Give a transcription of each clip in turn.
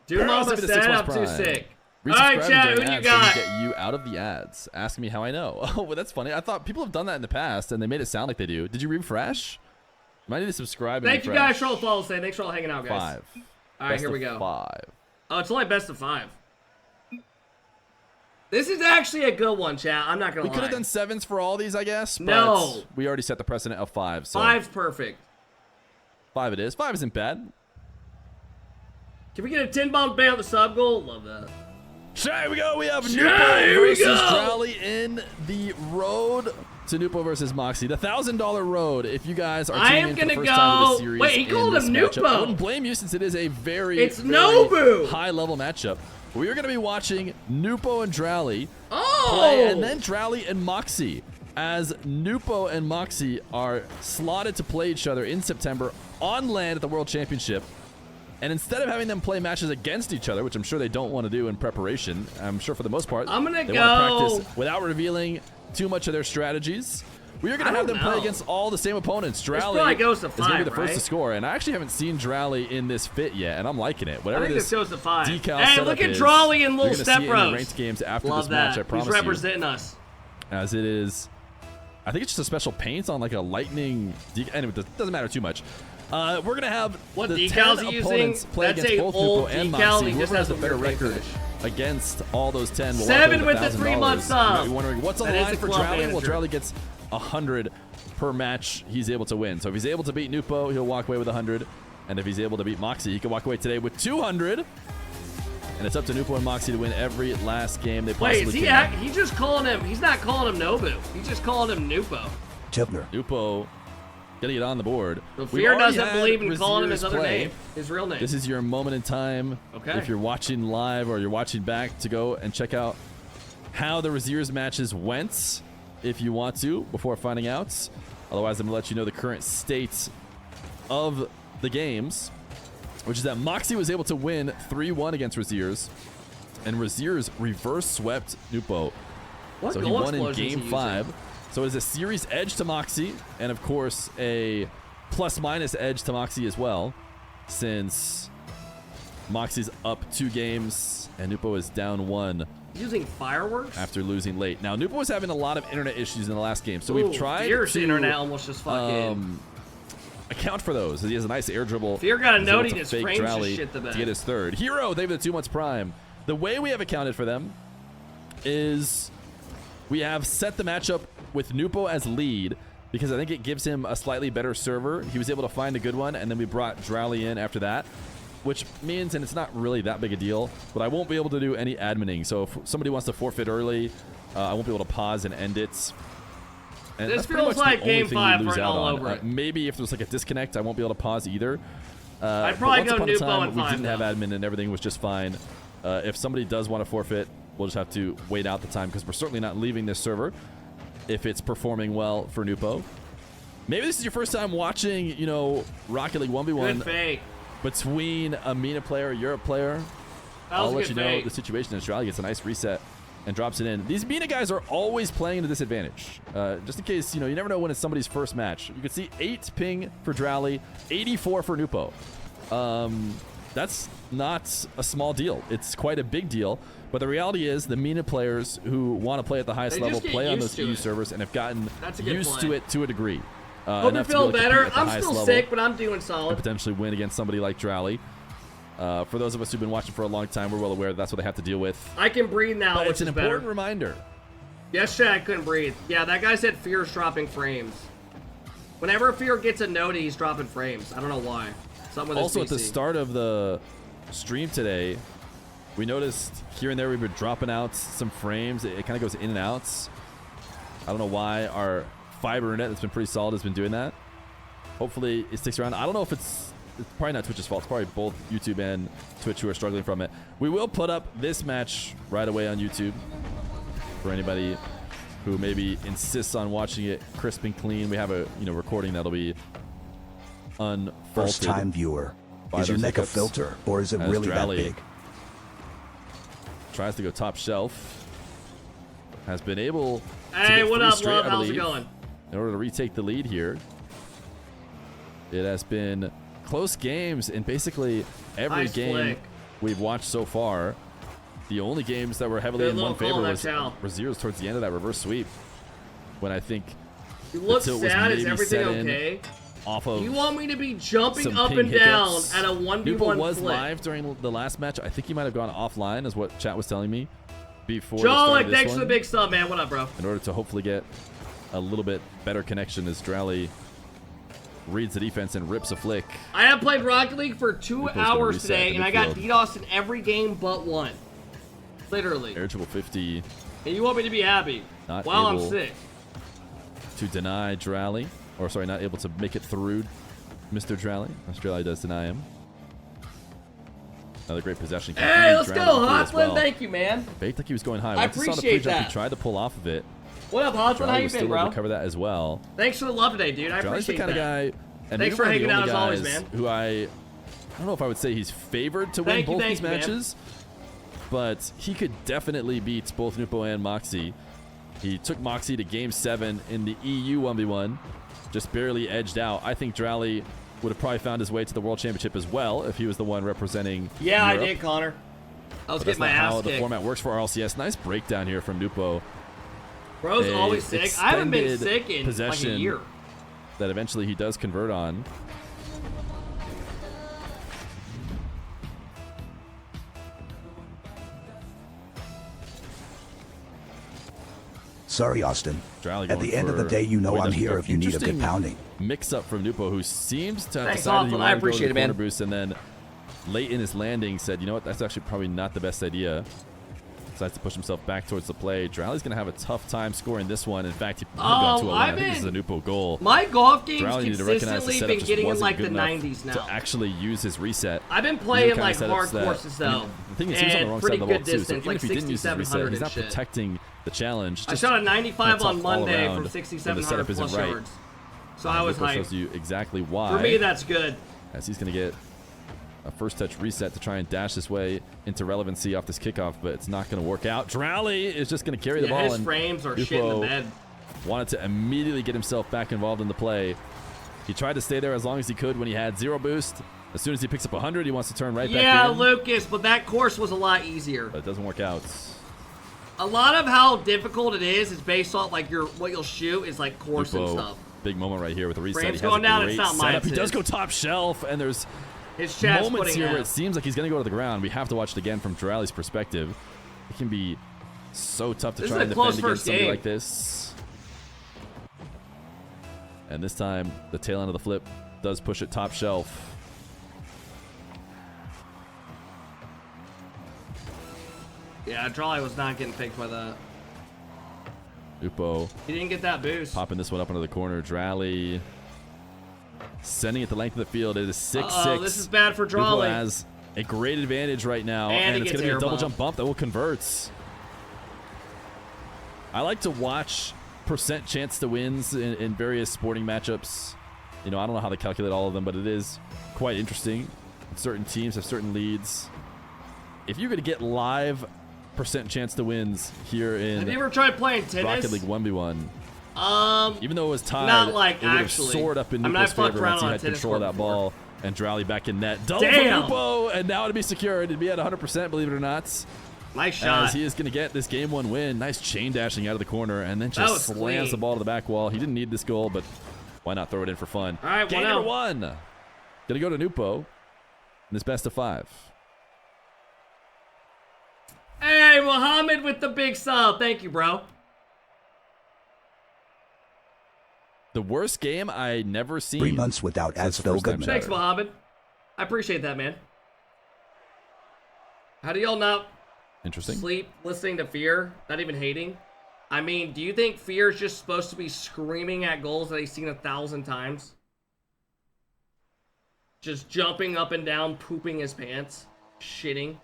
Do mama set up too sick. All right, chat, who do you got? Get you out of the ads. Ask me how I know. Oh, well, that's funny. I thought people have done that in the past, and they made it sound like they do. Did you refresh? Might need to subscribe. Thank you guys for all the follows today. Thanks for all hanging out, guys. 5. All right, here we go. 5. Oh, it's only best of 5. This is actually a good one, chat. I'm not gonna lie. We could have done 7s for all these, I guess. But no. We already set the precedent of 5. So 5's perfect. 5 it is. 5 isn't bad. Can we get a 10-bomb ban on the sub goal? Love that. So here we go. We have NWPO versus DRALII in the road to NWPO versus Moxie. The $1,000 road. If you guys are tuning in for the first time of the series, wait, he called him NWPO. I wouldn't blame you since it is a very high-level matchup. We are going to be watching NWPO and DRALII play, and then DRALII and Moxie, as NWPO and Moxie are slotted to play each other in September on land at the World Championship. And instead of having them play matches against each other, which I'm sure they don't want to do in preparation, I'm sure for the most part, they want to practice without revealing too much of their strategies. We are going to have them play against all the same opponents. DRALII goes to 5, is going to be the first to score, and I actually haven't seen DRALII in this fit yet, and I'm liking it. Whatever I think this goes to 5. Decal hey, look at DRALII in little step rows. Ranked games after Love this that. match, I promise He's representing us. As it is, I think it's just a special paint on like a lightning. Anyway, it doesn't matter too much. We're going to have what the decals 10 he opponents using? play That's against both NWPO and Moxie. He just has has a better record against all those 10. We'll 7 with the 3-month sub. You're wondering what's on the line for DRALII? Well, DRALII gets 100 per match he's able to win. So if he's able to beat NWPO, he'll walk away with 100. And if he's able to beat Moxie, he can walk away today with 200. And it's up to NWPO and Moxie to win every last game they possibly can. He's just calling him, he's not calling him Nobu. He's just calling him NWPO. NWPO gonna get on the board. So Fear doesn't believe in calling him his other name, his real name. This is your moment in time. Okay. If you're watching live or you're watching back, to go and check out how the Razier's matches went, if you want to, before finding out. Otherwise, I'm gonna let you know the current state of the games, which is that Moxie was able to win 3-1 against Razier's, and Razier's reverse swept NWPO. So he won in game 5. So it is a series edge to Moxie, and of course a plus-minus edge to Moxie as well, since Moxie's up 2 games and NWPO is down 1. Using fireworks? After losing late. Now, NWPO was having a lot of internet issues in the last game, so we've tried Fear's to internet almost just fucking account for those. He has a nice air dribble. Fear got a note he just frames his shit the best. To get his 3rd. Hero, they have the 2 months prime. The way we have accounted for them is we have set the matchup with NWPO as lead, because I think it gives him a slightly better server. He was able to find a good one, and then we brought DRALII in after that, which means, and it's not really that big a deal, but I won't be able to do any adminning. So if somebody wants to forfeit early, I won't be able to pause and end it. And this feels like game 5 right all over it. Maybe if there's like a disconnect, I won't be able to pause either. I'd probably go NWPO in 5. We didn't have admin and everything was just fine. If somebody does want to forfeit, we'll just have to wait out the time, because we're certainly not leaving this server if it's performing well for NWPO. Maybe this is your first time watching, you know, Rocket League 1v1 between a MENA player, a Europe player. I'll let you know the situation. Australia gets a nice reset and drops it in. These MENA guys are always playing to disadvantage. Just in case, you know, you never know when it's somebody's first match. You can see 8 ping for DRALII, 84 for NWPO. That's not a small deal. It's quite a big deal. But the reality is the MENA players who want to play at the highest level play on those EU servers and have gotten used to it to a degree. Hope you're feeling better. I'm still sick, but I'm doing solid. And potentially win against somebody like DRALII. For those of us who've been watching for a long time, we're well aware that's what they have to deal with. I can breathe now, but which it's an is important reminder. Yesterday I couldn't breathe. Yeah, that guy said Fear's dropping frames. Whenever Fear gets a note, he's dropping frames. I don't know why. Something with also, his at the start of the stream today, we noticed here and there we were dropping out some frames. It kind of goes in and out. I don't know why. Our fiber internet that's been pretty solid has been doing that. Hopefully it sticks around. I don't know if it's probably not Twitch's fault. It's probably both YouTube and Twitch who are struggling from it. We will put up this match right away on YouTube for anybody who maybe insists on watching it crisp and clean. We have a recording that'll be unfolded. First time viewer. Is your neck a filter, or is it really that big? Tries to go top shelf. Has been able to Hey, get what 3 up, straight, love? I How's it believe, going? in order to retake the lead here. It has been close games in basically every Nice game flick. we've watched so far, the only games that were heavily Good in little one favor call, was that's zeros towards the end of that reverse sweep. When I think You look tilt was sad. Is maybe everything set in okay? off of You want me to be jumping some up ping and down hiccups. at a 1v1 NWPO was flip? live during the last match. I think he might have gone offline, is what chat was telling me before. Jolly, thanks for the big sub, man. What up, bro? In order to hopefully get a little bit better connection as DRALII reads the defense and rips a flick. I have played Rocket League for 2 NWPO's gonna hours reset today, the and I got midfield. DDoS in every game but one. Literally. Air triple 50 And you want me to be happy? Not Well, I'm able- sick. to deny DRALII, or sorry, not able to make it through Mr. DRALII. DRALII does deny him. Another great possession. Hey, let's DRALII go, through as Hotlin. well. Thank you, man. Faked like he was going high. I Once he saw the appreciate pre-jump, that. he tried to pull off of it. What up, Hotlin? How DRALII you was been, still able bro? to cover that as well. Thanks for the love today, dude. I DRALII's the appreciate kind that. of guy, and Thanks maybe for one of the hanging out only as always, guys man. who I don't know if I would say he's favored to win Thank you, both these man. matches, but he could definitely beat both NWPO and Moxie. He took Moxie to Game 7 in the EU 1v1, just barely edged out. I think DRALII would have probably found his way to the World Championship as well if he was the one representing Yeah, Europe. I did, Connor. I was But that's getting my not ass how the kicked. format works for RLCS. Nice breakdown here from NWPO. Bro's A always sick. I haven't been extended sick in like a possession year. that eventually he does convert on. Sorry, Austin. DRALII At going the end of the for day, you know I'm rhythm. here if you need a good Interesting pounding. Mix up from NWPO, who seems to have Thanks, decided he Hoffman. I wanted to go to appreciate the it, man. corner boost, and then late in his landing said, you know what, that's actually probably not the best idea. Decides to push himself back towards the play. DRALII's going to have a tough time scoring this one. In fact, he could have gone 2-0. I think this is a NWPO goal. My golf games DRALII needed to recognize the consistently setup been just getting in wasn't like good the enough 90s now. to actually use his reset. I've been These are playing the like kind of hard setups that- courses I mean, though. the thing is, he was on the And wrong pretty side of the good wall too, so distance, even like if he didn't use his reset, 6,700 he's and not shit. protecting the challenge. I Just shot a 95 tough on all Monday around from when the 6,700 setup isn't plus right. yards. So I was NWPO shows hyped. you exactly why. For me, that's good. As he's going to get a first touch reset to try and dash his way into relevancy off this kickoff, but it's not going to work out. DRALII is just going to carry the Yeah, ball. his and frames are shit in the NWPO bed. wanted to immediately get himself back involved in the play. He tried to stay there as long as he could when he had 0 boost. As soon as he picks up 100, he wants to turn right Yeah, back in. Lucas, but that course was a lot easier. But it doesn't work out. A lot of how difficult it is based off like what you'll shoot is like course and NWPO, stuff. big moment right here with the reset. Frames He has going a down, great it's not mine, setup. He it's does his. go top shelf, and there's His chat's moments putting here where out. it seems like he's going to go to the ground. We have to watch it again from DRALII's perspective. It can be so tough to This try is and a close defend against first somebody game. like this. And this time, the tail end of the flip does push it top shelf. Yeah, DRALII was not getting picked by that. NWPO He didn't get that boost. popping this one up into the corner. DRALII sending it the length of the field. It is 6-6. Oh, this is bad for NWPO DRALII. has a great advantage right now, And and he it's gets going to be a air double bump. jump bump that will convert. I like to watch percent chance to wins in various sporting matchups. You know, I don't know how they calculate all of them, but it is quite interesting. Certain teams have certain leads. If you're going to get live percent chance to wins here in Have you ever tried playing tennis? Rocket League 1v1, even though it was tied, not like it would have actually. soared up in I mean, I NWPO's fucked favor around once he on a had tennis control of court that before. ball. And DRALII back in net. Double Damn. for NWPO, and now it'd be secure. It'd be at 100%, believe it or not. Nice shot. As he is going to get this game 1 win. Nice chain dashing out of the corner, and then That just was slams clean. the ball to the back wall. He didn't need this goal, but why not throw it in for fun? All right, game 1-0. number 1. Going to go to NWPO in this best of 5. Hey, Muhammad with the big sub. Thank you, bro. The worst game I never seen. 3 months without Since ads, the Phil first time Goodman. Thanks, Muhammad. I appreciate that, man. How do y'all not Interesting. sleep listening to Fear? Not even hating? I mean, do you think Fear is just supposed to be screaming at goals that he's seen 1,000 times? Just jumping up and down, pooping his pants, shitting.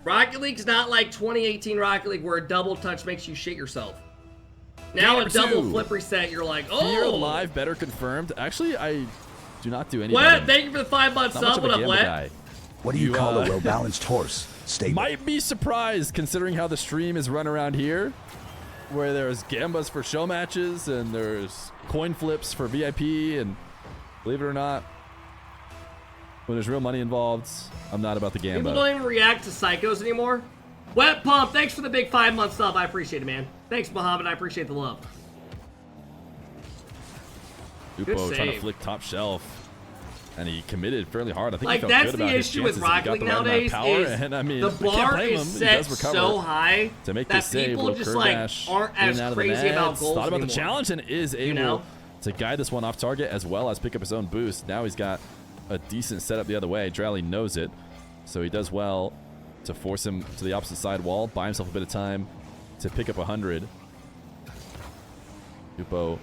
Rocket League's not like 2018 Rocket League where a double touch makes you shit yourself. Now a Game double 2. flip reset, you're like, Fear oh! live better confirmed. Actually, I do not do any Wet, betting. thank you for the 5-month Not much sub. of What a up, gamble Wet? guy. What do you You, call a well-balanced horse? Stable. Might be surprised considering how the stream is run around here, where there's gambas for show matches and there's coin flips for VIP, and believe it or not, When there's real money involved, I'm not about the gamble. People don't even react to psychos anymore. Wet Pump, thanks for the big 5-month sub. I appreciate it, man. Thanks, Muhammad. I appreciate the love. NWPO trying to flick top shelf. And he committed fairly hard. I think like, he felt that's good about the his issue with chances. Rocket League nowadays and I mean, the bar is set so high to make that this save, people just like aren't as crazy about goals Thought about anymore. the challenge and is able to guide this one off target as well as pick up his own boost. Now he's got a decent setup the other way. DRALII knows it, so he does well to force him to the opposite side wall, buy himself a bit of time to pick up 100. NWPO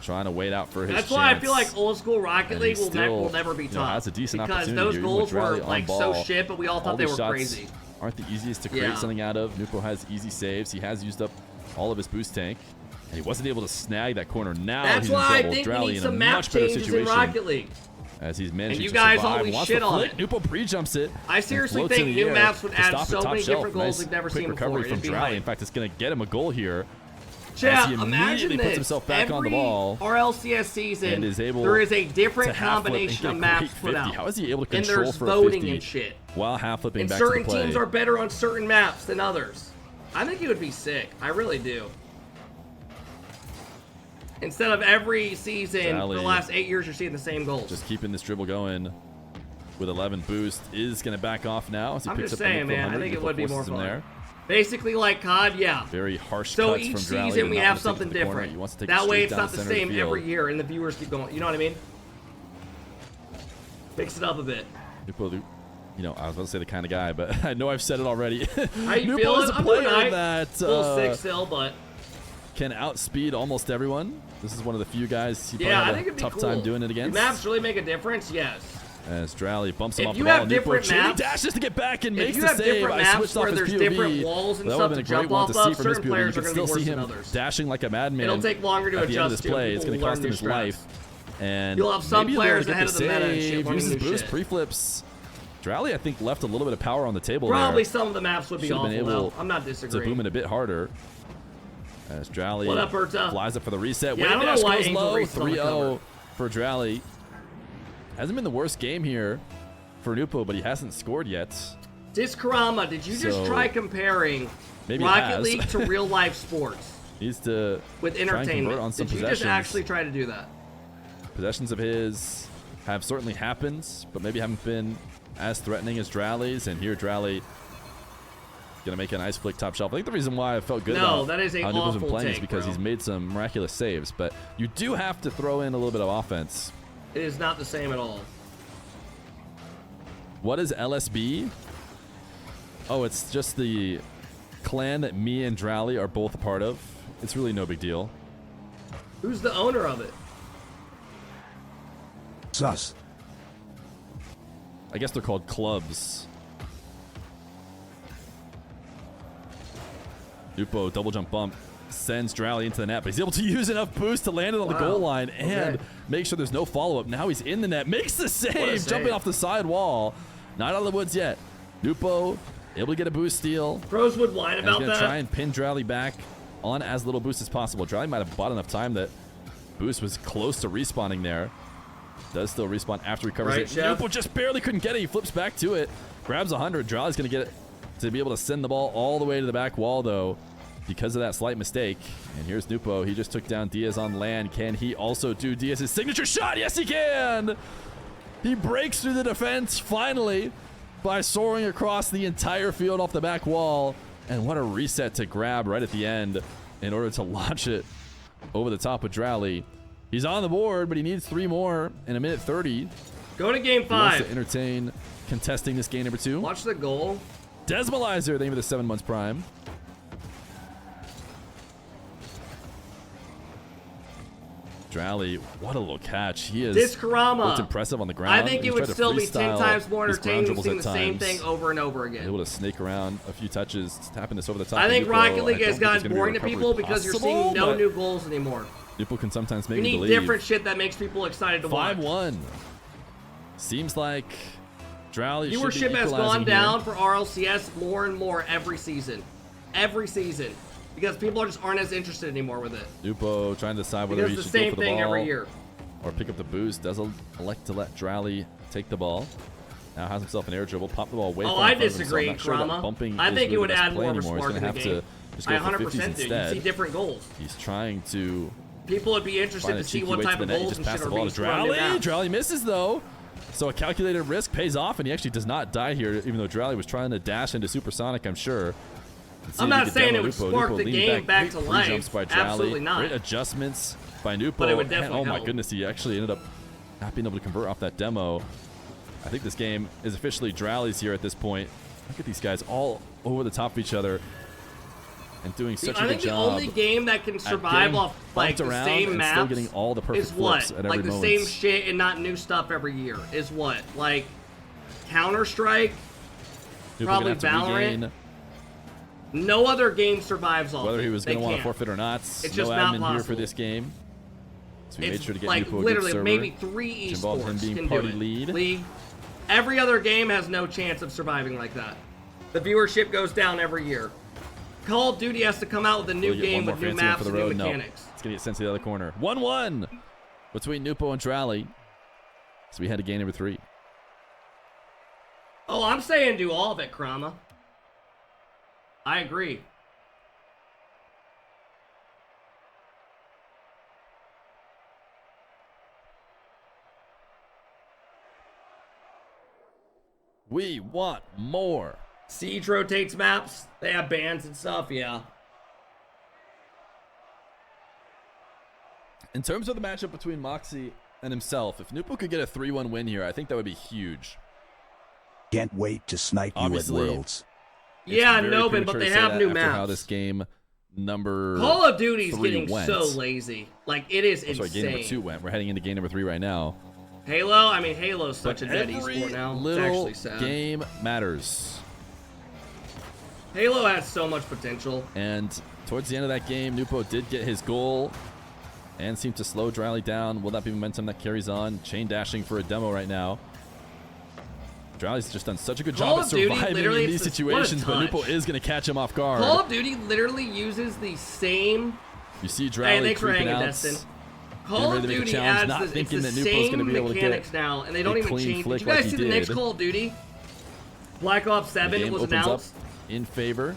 trying to wait out for his That's chance. why I feel like old school Rocket League will never be tough. That's a decent because opportunity those goals were like so shit, but we all thought they were shots crazy. Aren't the easiest to create something out of. NWPO has easy saves. He has used up all of his boost tank, and he wasn't able to snag that corner. Now that's he's why in trouble. I think DRALII we need in some a map much better changes situation in Rocket League. as he's managing and you to guys survive. always Wants shit to on flick. it. NWPO pre-jumps it. I seriously floats think in the new air maps would to add stop so at top many shelf. different goals Nice we've never quick seen recovery before. from DRALII. In fact, it's going to get him a goal here. Yeah, he immediately puts himself back on the ball. RLCS season, and is able there is a different to half flip combination and of get a maps great put 50. out. How is he able to And control there's for a voting 50 and shit. while half flipping And back to the certain play? teams are better on certain maps than others. I think it would be sick. I really do. Instead of every season for the last 8 years, you're seeing the same goals. Just keeping this dribble going with 11 boost is going to back off now. As he I'm picks just up saying, man. I think it would be more fun. There. Basically, like COD, yeah. Very harsh so cuts each from DRALII season we to have not something take it to the corner. different. He wants to take That it way, straight it's down not the the center of same field. every year, and the viewers keep going. You know what I mean? Mix it up a bit. NWPO, you know, I was about to say the kind of guy, but I know I've said it already. How you NWPO is a player that full six still, but can outspeed almost everyone. This is one of the few guys he I probably think had a it'd be tough time doing it Do against. maps really make a difference? Yes. As DRALII bumps him If off you the ball, have different maps, dashes to get back and if makes you the have save. different I maps switched where off his there's POV. different walls and That stuff would to have been a great jump one off to see of, from his certain POV. players You are can going to still be see worse him than others. dashing like a madman. It'll take longer to at the end of adjust this to. play. It's going to cost him his stress. life. And You'll have some maybe players they'll ahead get of the meta and shit save, learning uses new boost, shit. pre-flips. DRALII, I think, left a little bit of power on the table Probably there. some of the maps would be Should've awful, been able though. I'm not to disagreeing. boom it a bit harder. As DRALII What up, Berta? flies up for the reset. Yeah, I don't Wave dash know why goes Angel low. Reese is on the 3-0 for DRALII. Hasn't been the worst game here for NWPO, but he hasn't scored yet. Discarama, did you just try comparing Rocket League to real life sports? Needs to with try and convert entertainment. on some Did you possessions. just actually try to do that? Possessions of his have certainly happened, but maybe haven't been as threatening as DRALII's. And here DRALII gonna make a nice flick top shelf. I think the reason why I felt good about that is a how NWPO's been awful playing is take, because bro. he's made some miraculous saves. But you do have to throw in a little bit of offense. It is not the same at all. What is LSB? Oh, it's just the clan that me and DRALII are both a part of. It's really no big deal. Who's the owner of it? Sus. I guess they're called clubs. NWPO double jump bump sends DRALII into the net, but he's able to use enough boost to land it on the goal line and make sure there's no follow-up. Now he's in the net, makes the save, jumping off the side wall. Not out of the woods yet. NWPO able to get a boost steal. Pros would whine about he's that. Gonna try and pin DRALII back on as little boost as possible. DRALII might have bought enough time that boost was close to respawning there. Does still respawn after he recovers it. NWPO just barely couldn't get it. He flips back to it, grabs 100. DRALII's gonna get it to be able to send the ball all the way to the back wall though, because of that slight mistake. And here's NWPO. He just took down Diaz on land. Can he also do Diaz's signature shot? Yes, he can! He breaks through the defense finally by soaring across the entire field off the back wall. And what a reset to grab right at the end in order to launch it over the top of DRALII. He's on the board, but he needs 3 more in a minute 30. Go to game 5. He wants to entertain contesting this game number 2. Watch the goal. Desmolizer, thank you for the 7 months prime. DRALII, what a little catch. He is Discarama. looked impressive on the ground. I think it would still be 10 times more entertaining seeing the same thing over and over again. Able to snake around a few touches, tapping this over the top. I think Rocket League has gotten boring to people because you're seeing no new goals anymore. People can sometimes make you me need believe. different shit that makes people excited to watch. 5-1. Seems like DRALII viewership has gone down for RLCS more and more every season. Every season. Because people just aren't as interested anymore with it. NWPO trying to decide whether he should go for the ball. Because the same thing every year. or pick up the boost. Does elect to let DRALII take the ball. Now has himself an air dribble. Pop the ball away. Oh, I disagree, Drama. I think it would add more of a spark in the game. I 100% do. You see different goals. He's trying to. People would be interested to see what type of goals and shit are being scored on the map. DRALII misses though. So a calculated risk pays off, and he actually does not die here, even though DRALII was trying to dash into Supersonic, I'm sure. I'm not saying it would spark the game back to life. Jumps by DRALII. Absolutely not. Great adjustments by NWPO. But it would definitely help. Oh my goodness, he actually ended up not being able to convert off that demo. I think this game is officially DRALII's here at this point. Look at these guys all over the top of each other and doing such a good job. I think the only game that can survive off like the same maps still getting all the perfect is what? At every like the moment. same shit and not new stuff every year is what? Like Counter-Strike, probably Valorant. No other game survives off. Whether he was going to want to forfeit or not, it's just not admin possible here for this game. So we made sure to get like NWPO literally a good server, maybe 3 esports him being can party do it. lead. League. Every other game has no chance of surviving like that. The viewership goes down every year. Call of Duty has to come out with a new game with new maps and new mechanics. No. It's going to get sent to the other corner. 1-1 between NWPO and DRALII. So we head to game number 3. Oh, I'm saying do all of it, Krama. I agree. We want more. Siege rotates maps. They have bans and stuff, yeah. In terms of the matchup between Moxie and himself, if NWPO could get a 3-1 win here, I think that would be huge. Can't wait to snipe Obviously, you at Worlds. Yeah, Novin, but they have new maps. How this game number Call of Duty's getting went. so lazy. Like, it is insane. Sorry, game number 2 went. We're heading into game number 3 right now. Halo? I mean, Halo's such a dead esport now. It's actually sad. Game matters. Halo has so much potential. And towards the end of that game, NWPO did get his goal and seemed to slow DRALII down. Will that be momentum that carries on? Chain dashing for a demo right now. DRALII's just done such a good job of surviving in these situations, but NWPO is going to catch him off guard. Call of Duty literally uses the same... You see DRALII creeping out. Destin. Call of Duty adds it's the same mechanics now, and they don't even change. Did you guys see the next Call of Duty? Black Ops 7 was announced. In favor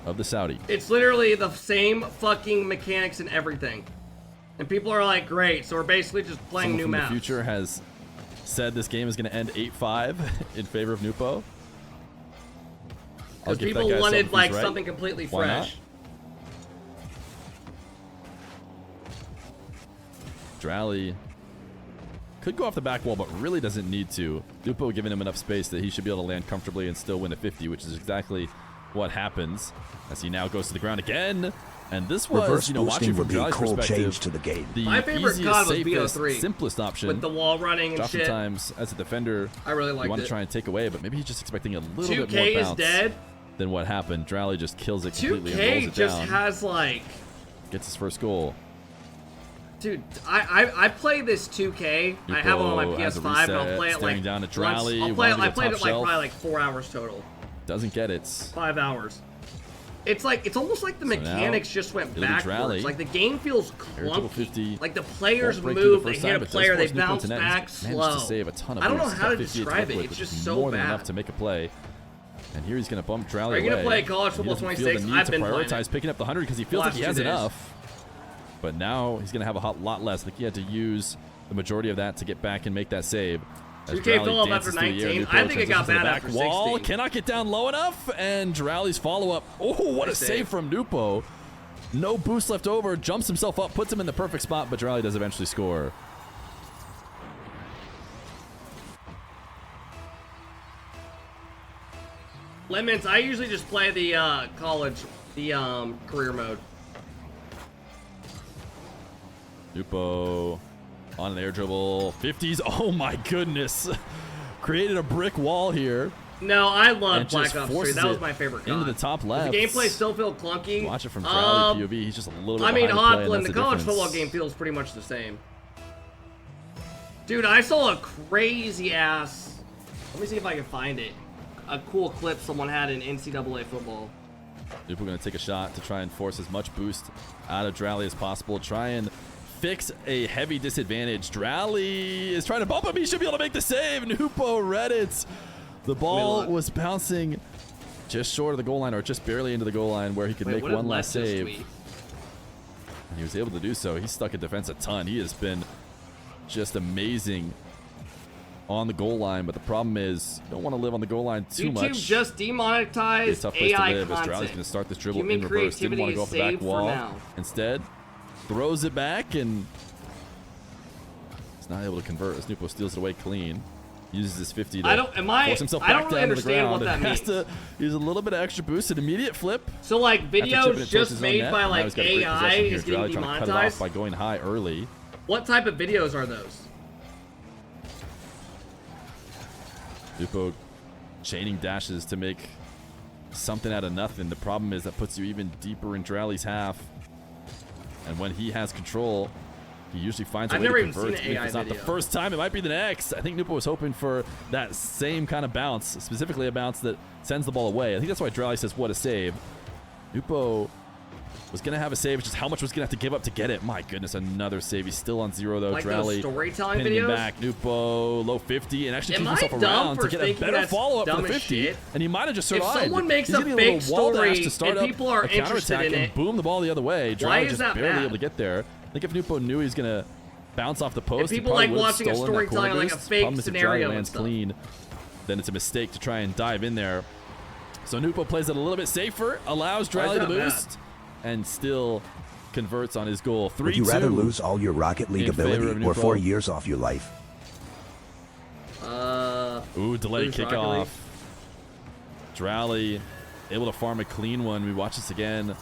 of the Saudi. It's literally the same fucking mechanics and everything. And people are like, great, so we're basically just playing new maps. The future has said this game is going to end 8-5 in favor of NWPO. Because people wanted like something completely fresh. DRALII could go off the back wall, but really doesn't need to. NWPO giving him enough space that he should be able to land comfortably and still win a 50, which is exactly what happens as he now goes to the ground again. And this was, you know, watching from DRALII's perspective, to the game. My favorite COD was BO3 simplest option with the wall running and shit. Sometimes as a defender, I really liked it. You want to try and take away, but maybe he's just expecting a little bit more 2K bounce is dead than what happened. DRALII just kills it completely. 2K just has like gets his first goal. Dude, I play this 2K. I have it on my PS5, and I'll play it like down to DRALII. I played it like probably like 4 hours total. Doesn't get it. 5 hours. It's like it's almost like the mechanics just went backwards. Like the game feels clunky. Like the players move, they hit a player, they bounce back slow. I don't know how to describe it. It's just so bad. Enough to make a play. And here he's going to bump DRALII away. Are you going to play College Football 26? I've been prioritize picking up the 100 because he feels like he has enough. But now he's going to have a lot less. I think he had to use the majority of that to get back and make that save. 2K fell off after 19. I think it got bad after 16. Cannot get down low enough. And DRALII's follow-up. Oh, what a save from NWPO. No boost left over. Jumps himself up. Puts him in the perfect spot. But DRALII does eventually score. Lemons, I usually just play the career mode. NWPO on an air dribble. 50s. Oh my goodness. Created a brick wall here. No, I love Black Ops 3. That was my favorite COD. Into the top left. The gameplay still feels clunky. Watch it from DRALII POV. He's just a little bit I mean, Hopland, the college football game feels pretty much the same. Dude, I saw a crazy ass. Let me see if I can find it. A cool clip someone had in NCAA football. NWPO going to take a shot to try and force as much boost out of DRALII as possible. Try and fix a heavy disadvantage. DRALII is trying to bump him. He should be able to make the save. NWPO read it. The ball was bouncing just short of the goal line, or just barely into the goal line, where he could make one last save. And he was able to do so. He stuck in defense a ton. He has been just amazing on the goal line, but the problem is you don't want to live on the goal line too much. YouTube just demonetized it's a tough place AI to live. content. DRALII's going to start this dribble in reverse. Didn't want to go off the back wall. Instead, throws it back, and he's not able to convert as NWPO steals it away clean. Uses his 50 to force himself back down to the ground. And has to use a little bit of extra boost, an immediate flip. So like videos just made by like AI is getting demonetized. Trying to cut it off by going high early. What type of videos are those? NWPO chaining dashes to make something out of nothing. The problem is that puts you even deeper in DRALII's half. And when he has control, he usually finds a way to convert. If it's not the first time, it might be the next. I think NWPO was hoping for that same kind of bounce, specifically a bounce that sends the ball away. I think that's why DRALII says, what a save. NWPO was going to have a save, just how much was going to have to give up to get it. My goodness, another save. He's still on 0, though. Like DRALII storytelling pinning videos? him back. NWPO, low 50, and actually keeps himself around to get a better follow-up for the 50. And he might have just survived. If someone makes a fake story and people are interested in it, boom the ball the other way. DRALII just barely able to get there. I think if NWPO knew he's going to bounce off the post, if people like watching a storytelling like a fake scenario lands clean, then it's a mistake to try and dive in there. So NWPO plays it a little bit safer, allows DRALII the boost, and still converts on his goal. 3-2. Would you rather lose all your Rocket League ability or 4 years off your life? Ooh, delayed kickoff. DRALII able to farm a clean one. We watch this again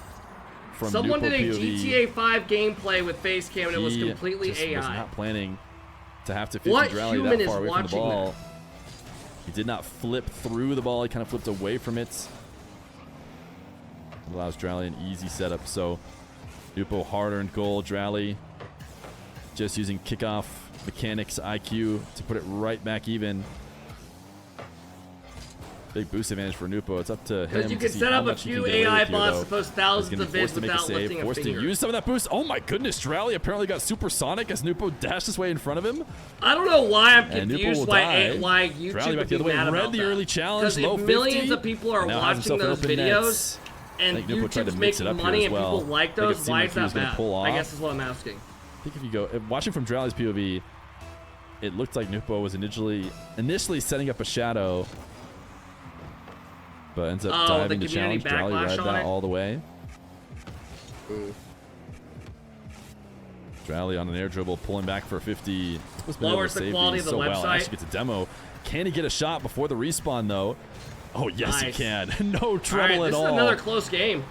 from someone NWPO did a POV. GTA 5 gameplay with face cam and it was completely AI. Was not planning to have to 50 what DRALII human that far is away from the ball. that? He did not flip through the ball. He kind of flipped away from it. Allows DRALII an easy setup. So NWPO hard-earned goal. DRALII just using kickoff mechanics IQ to put it right back even. Big boost advantage for NWPO. It's up to him. Because you can set up a few AI bots to post thousands of vids without lifting a forced finger. to use some of that boost. Oh my goodness, DRALII apparently got supersonic as NWPO dashed his way in front of him. I don't know why I'm confused why YouTube would be mad about the early challenge, low 50. Millions of people are watching those videos and YouTube's making money and people like those, why is that bad? I guess is what I'm asking. I think if you go, watching from DRALII's POV, it looked like NWPO was initially setting up a shadow, but ends up diving the challenge. DRALII read that all the way. DRALII on an air dribble, pulling back for a 50. Lowers the quality of the website. Well. Actually gets a demo. Can he get a shot before the respawn, though? Oh, yes, he can. No trouble at all. This is another close game.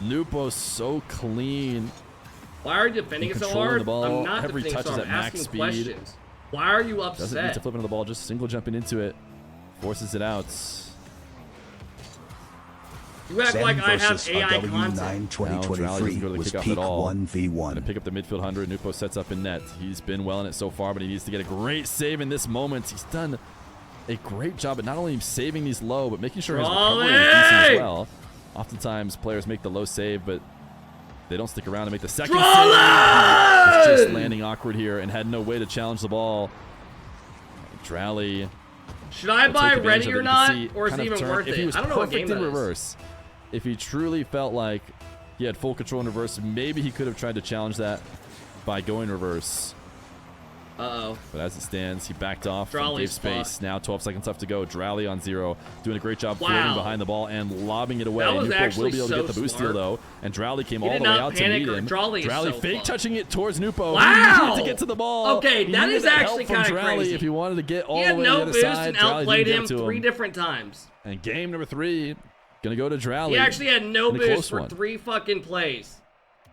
NWPO so clean. Why are you defending it so hard? I'm not Every defending touch so is hard. at I'm max asking speed. questions. Why are you upset? Doesn't need to flip into the ball, just single jumping into it. Forces it out. You act like I have AI content. 2023 was peak 1v1. Gonna pick up the midfield 100. NWPO sets up in net. He's been well in it so far, but he needs to get a great save in this moment. He's done a great job at not only saving these low, but making sure his recovery is decent as well. Oftentimes, players make the low save, but they don't stick around to make the second save. He's just landing awkward here and had no way to challenge the ball. DRALII. Should I buy ready or not, or is it even worth it? I don't know what game that is. Reverse. If he truly felt like he had full control in reverse, maybe he could have tried to challenge that by going reverse. Uh-oh. But as it stands, he backed off and gave space. Now 12 seconds left to go. DRALII on 0. Doing a great job floating behind the ball and lobbing it away. NWPO will be able to get the boost steal, though. And DRALII came all the way out to meet him. DRALII fake touching it towards NWPO. Wow! He needed to get to the ball. Okay, that is actually kind of crazy. If he wanted to get all the way to the other side, he had no boost and outplayed him 3 different times. And game number 3, gonna go to DRALII. He actually had no boost for 3 fucking plays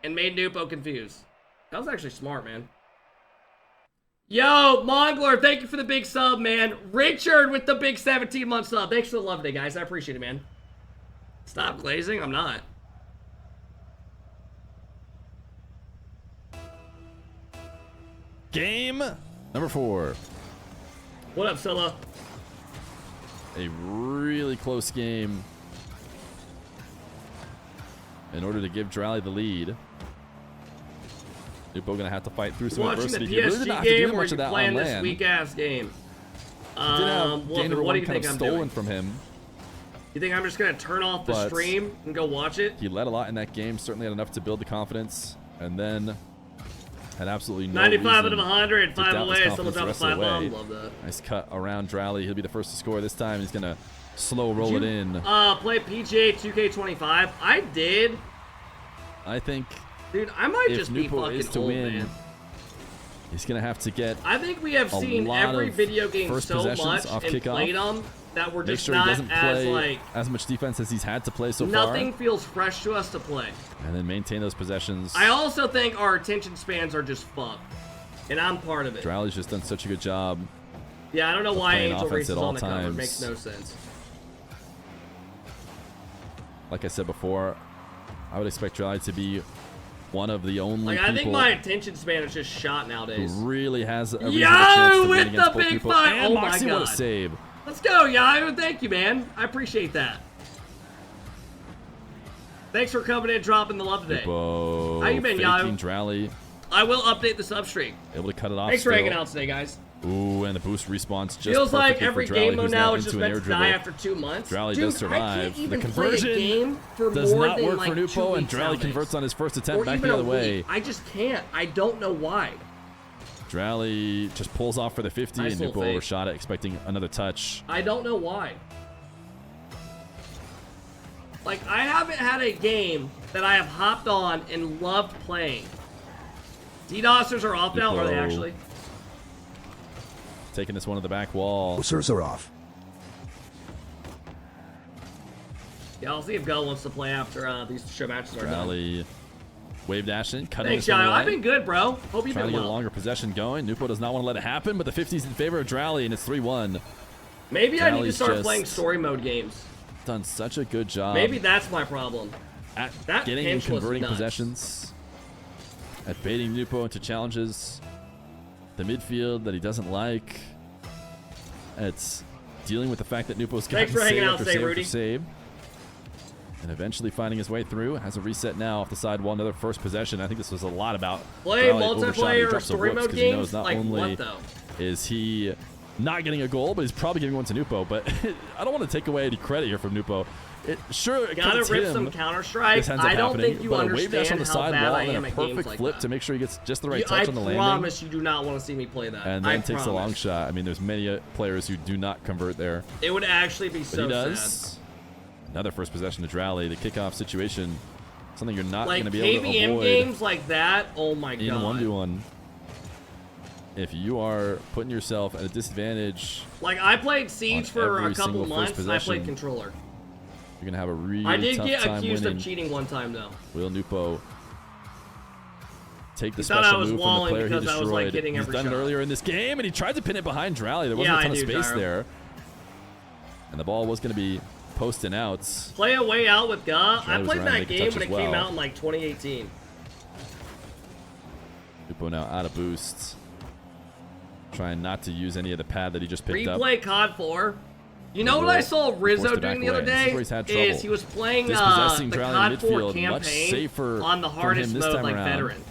and made NWPO confused. That was actually smart, man. Yo, Mongler, thank you for the big sub, man. Richard with the big 17-month sub. Thanks for the love today, guys. I appreciate it, man. Stop glazing. I'm not. Game number 4. What up, Scylla? A really close game. In order to give DRALII the lead. NWPO going to have to fight through some Watching the adversity. He really did PSG not have to game do or much you of that playing on this land. weak-ass game? Did have game number what do one you kind think of I'm stolen doing? from him. You think I'm just going to turn off the But stream and go watch it? He led a lot in that game, certainly had enough to build the confidence, and then had absolutely no 95 out reason of 100, to 5 doubt his away, confidence someone the dropped a rest of the 5 bomb. way. Love that. Nice cut around DRALII. He'll be the first to score this time. He's going to slow roll it in. Play PGA 2K25. I did. I think Dude, I might if just be NWPO fucking is to old, win, man. he's going to have to get I think we have a seen lot every of video game first so possessions much off and kickoff. played them that we're Make just sure he not doesn't as, play like, as much defense as he's had to play so far. nothing feels fresh to us to play. And then maintain those possessions. I also think our attention spans are just fucked. And I'm part of it. DRALII's just done such a good job. Yeah, I don't know why playing Angel offense Reese is at all on the cover. It times. makes no sense. Like I said before, I would expect DRALII to be one of the only Like, I think people my attention span is just shot nowadays. who really has a reasonable Yo, chance to win with against the both big people. fight! And Oh my Moxie, what a God. save. Let's go, Yahoo. Thank you, man. I appreciate that. Thanks for coming in, dropping the love today. How you been, Yahoo? DRALII. I will update the substream. Able to cut it off. Thanks for still. hanging out today, guys. Ooh, and the boost respawns just Feels like perfectly every for game DRALII, mode who's now is into just an meant air to die dribble. after 2 months. DRALII Dude, does survive. I can't even The play a conversion game for does more not than work like for 2 NWPO, and weeks DRALII nowadays. converts on his first Or attempt back even the a other way. week. I just can't. I don't know why. DRALII just pulls off for the 50, Nice and little NWPO fake. overshot it, expecting another touch. I don't know why. Like, I haven't had a game that I have hopped on and loved playing. DDoSers are off now, are they actually? Taking this one to the back wall. Boosters are off. Yeah, I'll see if Gull wants to play after these show matches are done. DRALII wave dashing, cutting Thanks, this one Yahoo. away. I've been good, bro. Hope you've Trying been to get a well. longer possession going. NWPO does not want to let it happen, but the 50's in favor of DRALII, and it's 3-1. Maybe I need to DRALII's start just playing story mode games. Done such a good job. Maybe that's my problem. at that getting and pinch was converting nuts. possessions, at baiting NWPO into challenges, the midfield that he doesn't like. It's dealing with the fact that NWPO's got Thanks for hanging save out after today, save Rudy. after save. And eventually finding his way through. Has a reset now off the side wall. Another first possession. I think this was a lot about Play DRALII overshot. He multiplayer or drops a story whoops mode 'cause he knows games? not Like, only what though? is he not getting a goal, but he's probably giving one to NWPO. But I don't want to take away any credit here from NWPO. Sure, it Gotta comes rip him. some Counter-Strike. This ends up I don't happening, think you but a wave dash understand on the how side bad wall I and am a at games perfect like flip that. to make sure he gets just the right I touch on the landing. promise you do not want to see me play that. And then takes a long shot. I mean, there's many players who do not convert there. It would actually be But so he does. sad. Another first possession to DRALII. The kickoff situation, something you're not Like going to be able to KBM avoid games like that, oh my in god. 1v1. If you are putting yourself at a disadvantage, Like I played Siege on for every a couple single first months. I played possession, controller. you're going to have a really I did tough get time accused winning. of cheating one time though. Will NWPO take the He thought I special was move from the walling player he because I was, like, destroyed? hitting He's every done it shot. earlier in this game, and he tried to pin it behind DRALII. There wasn't Yeah, a ton I of do, space Gyro. there. And the ball was going to be posting out. Play a way out with Ga. I was played around to that make a game touch when as it came well. out in like 2018. NWPO now out of boosts. Trying not to use any of the pad that he just picked up. Replay COD 4. You know what I saw Rizzo forced it doing back the other away. This is day? where he's had Is trouble. he was playing the Dispossessing COD DRALII 4 midfield, much campaign safer on the for hardest him this mode time like around. veteran.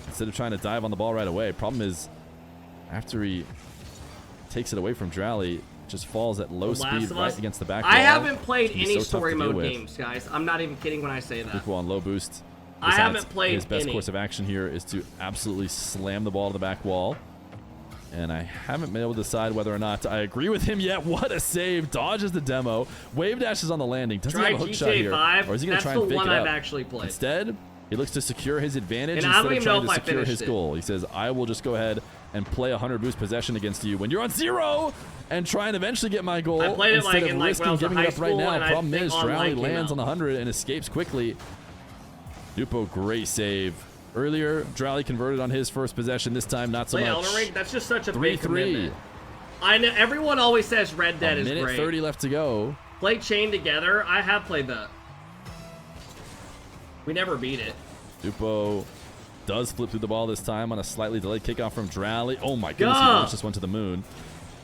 Instead of trying to dive on the ball right away. Problem is, after he takes it away from DRALII, it just falls at low The Last speed of right Us. against the back I wall. haven't played It's gonna be any so tough story to deal mode with. games, guys. I'm not even kidding when I say that. NWPO on low boost. I decides haven't played His best any. course of action here is to absolutely slam the ball to the back wall. And I haven't been able to decide whether or not I agree with him yet. What a save. Dodges the demo. Wave dashes on the landing. Doesn't Try have a hook shot GTA here. 5. Or is he going to That's try and the fake one it I've up? actually played. Instead, he looks to secure his advantage And I instead don't of even know trying if to I secure his finished it. goal. He says, I will just go ahead and play 100 boost possession against you when you're on 0 and try and eventually get my goal I played it, instead like, of in, like, risking when I was in giving high it up right school, now. and I Problem think is, online DRALII came lands out. on the 100 and escapes quickly. NWPO, great save. Earlier, DRALII converted on his first possession. This time, not so Play much. Elden Ring? That's just such a big 3-3. commitment. I know everyone always says Red Dead A is minute great. 30 left to go. Play Chain Together. I have played that. We never beat it. NWPO does flip through the ball this time on a slightly delayed kickoff from DRALII. Oh my goodness, he Gah! almost just went to the moon.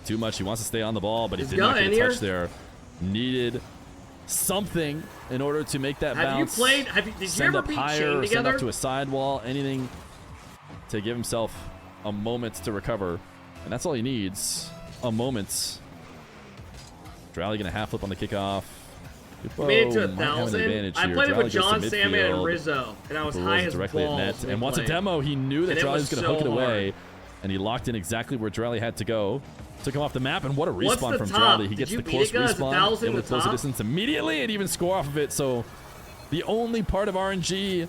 Too much. He wants to stay on the ball, but he Is did not Gah get in a here? touch there. Needed something in order to make that Have you bounce. played? Did you Send ever up beat higher, Chain or send Together? up to a sidewall, anything to give himself a moment to recover. And that's all he needs. A moment. DRALII going to half flip on the kickoff. He made it to 1,000. I played it with John Salmon and Rizzo, and I was high as directly balls. at net. And wants a demo. He knew that DRALII was going to hook it away. And he locked in exactly where DRALII had to go. Took him off the map, and what a respawn from DRALII. He gets the close respawn, able to close the distance immediately, and even score off of it. So the only part of RNG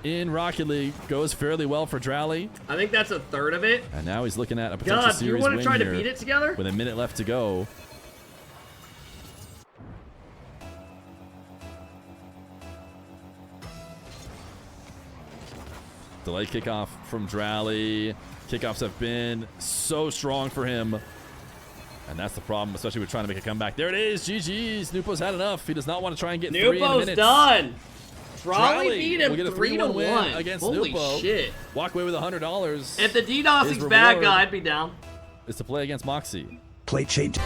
in Rocket League goes fairly well for DRALII. I think that's a third of it. And now he's looking at a potential series win here. You want to try to beat it together? With a minute left to go. Delayed kickoff from DRALII. Kickoffs have been so strong for him. And that's the problem, especially with trying to make a comeback. There it is. GG's. NWPO's had enough. He does not want to try and get 3 in minutes. NWPO's done. DRALII beat him will get a 3-1 win against Holy NWPO. shit. Walk away with $100. If the DDoSing's bad guy, I'd be down. Is to play against Moxie. Play change.